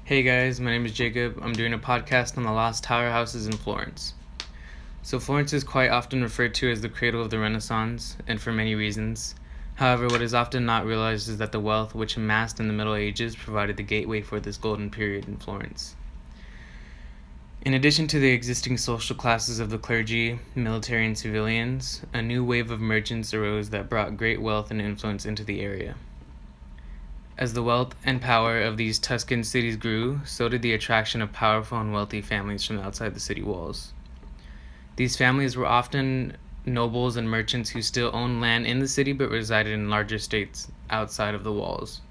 Hey guys, my name is Jacob. I'm doing a podcast on the lost tower houses in Florence. So, Florence is quite often referred to as the cradle of the Renaissance, and for many reasons. However, what is often not realized is that the wealth which amassed in the Middle Ages provided the gateway for this golden period in Florence. In addition to the existing social classes of the clergy, military, and civilians, a new wave of merchants arose that brought great wealth and influence into the area. As the wealth and power of these Tuscan cities grew, so did the attraction of powerful and wealthy families from outside the city walls. These families were often nobles and merchants who still owned land in the city but resided in larger estates outside of the walls.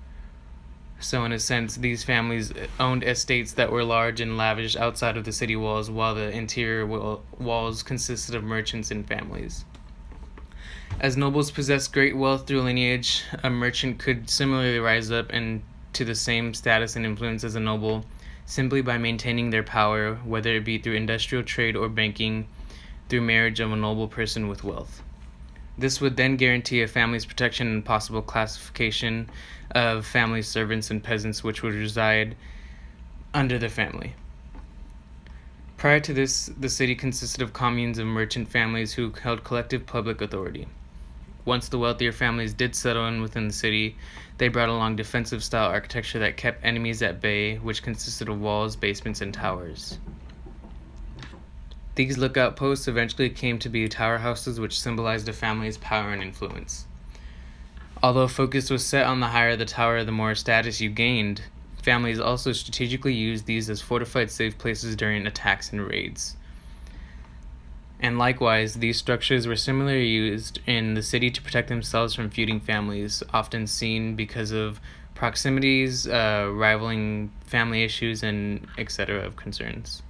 So, in a sense, these families owned estates that were large and lavish outside of the city walls, while the interior walls consisted of merchants and families. As nobles possessed great wealth through lineage, a merchant could similarly rise up into the same status and influence as a noble simply by maintaining their power, whether it be through industrial trade or banking, through marriage of a noble person with wealth. This would then guarantee a family's protection and possible classification of family servants and peasants which would reside under the family. Prior to this, the city consisted of communes of merchant families who held collective public authority. Once the wealthier families did settle in within the city, they brought along defensive-style architecture that kept enemies at bay, which consisted of walls, basements, and towers. These lookout posts eventually came to be tower houses, which symbolized a family's power and influence. Although focus was set on the higher the tower, the more status you gained, families also strategically used these as fortified safe places during attacks and raids. And likewise, these structures were similarly used in the city to protect themselves from feuding families, often seen because of proximities, rivaling family issues, and etc. of concerns.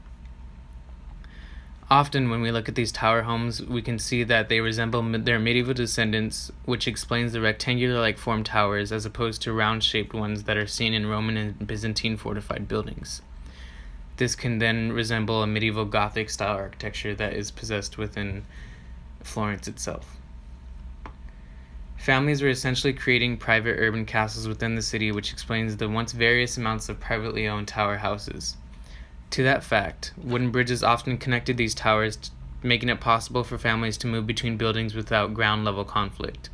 Often, when we look at these tower homes, we can see that they resemble their medieval descendants, which explains the rectangular-like formed towers as opposed to round-shaped ones that are seen in Roman and Byzantine fortified buildings. This can then resemble a medieval Gothic-style architecture that is possessed within Florence itself. Families were essentially creating private urban castles within the city, which explains the once various amounts of privately owned tower houses. To that fact, wooden bridges often connected these towers, making it possible for families to move between buildings without ground-level conflict.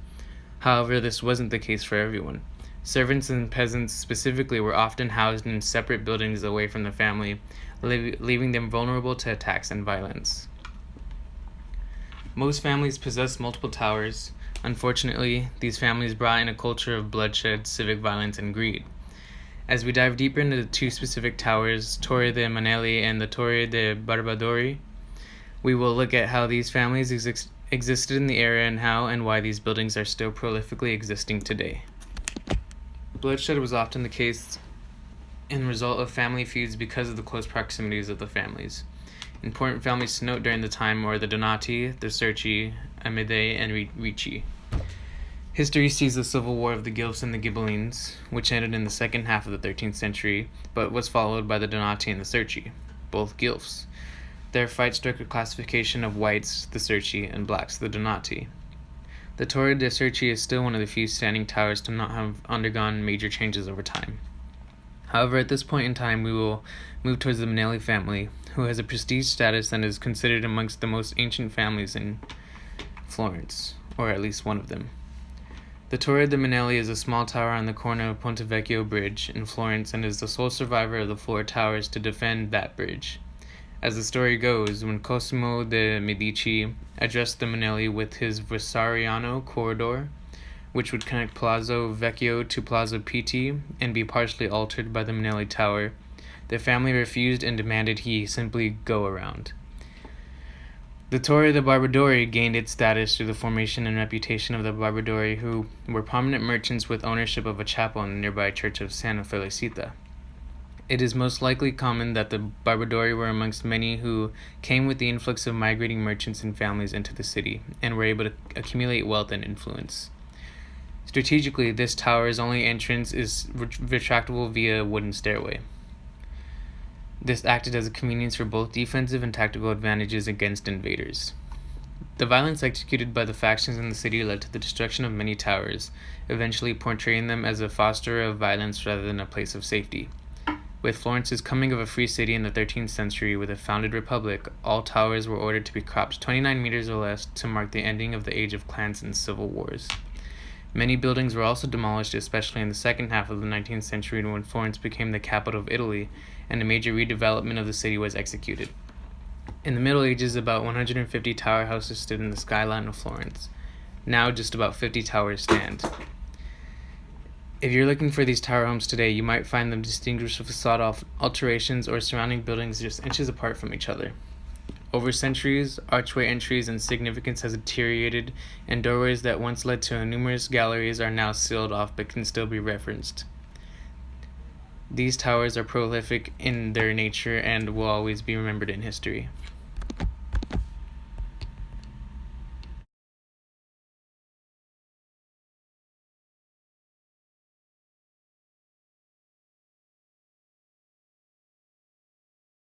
However, this wasn't the case for everyone. Servants and peasants specifically were often housed in separate buildings away from the family, leaving them vulnerable to attacks and violence. Most families possessed multiple towers. Unfortunately, these families brought in a culture of bloodshed, civic violence, and greed. As we dive deeper into the two specific towers, Torre de Manelli and the Torre de Barbadori, we will look at how these families existed in the area and how and why these buildings are still prolifically existing today. Bloodshed was often the case in result of family feuds because of the close proximities of the families. Important families to note during the time were the Donati, the Cerci, Amidei, and Ricci. History sees the civil war of the Guelphs and the Ghibellines, which ended in the second half of the 13th century, but was followed by the Donati and the Cerci, both Guelphs. Their fight struck a classification of whites, the Cerci, and blacks, the Donati. The Torre de Cerci is still one of the few standing towers to not have undergone major changes over time. However, at this point in time, we will move towards the Manelli family, who has a prestige status and is considered amongst the most ancient families in Florence, or at least one of them. The Torre de Manelli is a small tower on the corner of Ponte Vecchio Bridge in Florence and is the sole survivor of the four towers to defend that bridge. As the story goes, when Cosimo de' Medici addressed the Manelli with his Versariano corridor, which would connect Palazzo Vecchio to Palazzo Pitti and be partially altered by the Manelli Tower, the family refused and demanded he simply go around. The Torre de Barbadori gained its status through the formation and reputation of the Barbadori, who were prominent merchants with ownership of a chapel in the nearby church of Santa Felicita. It is most likely common that the Barbadori were amongst many who came with the influx of migrating merchants and families into the city, and were able to accumulate wealth and influence. Strategically, this tower's only entrance is retractable via a wooden stairway. This acted as a convenience for both defensive and tactical advantages against invaders. The violence executed by the factions in the city led to the destruction of many towers, eventually portraying them as a fosterer of violence rather than a place of safety. With Florence's coming of a free city in the 13th century with a founded republic, all towers were ordered to be cropped 29 meters or less to mark the ending of the age of clans and civil wars. Many buildings were also demolished, especially in the second half of the 19th century when Florence became the capital of Italy and a major redevelopment of the city was executed. In the Middle Ages, about 150 tower houses stood in the skyline of Florence. Now, just about 50 towers stand. If you're looking for these tower homes today, you might find them distinguished with facade alterations or surrounding buildings just inches apart from each other. Over centuries, archway entries and significance has deteriorated, and doorways that once led to numerous galleries are now sealed off but can still be referenced. These towers are prolific in their nature and will always be remembered in history.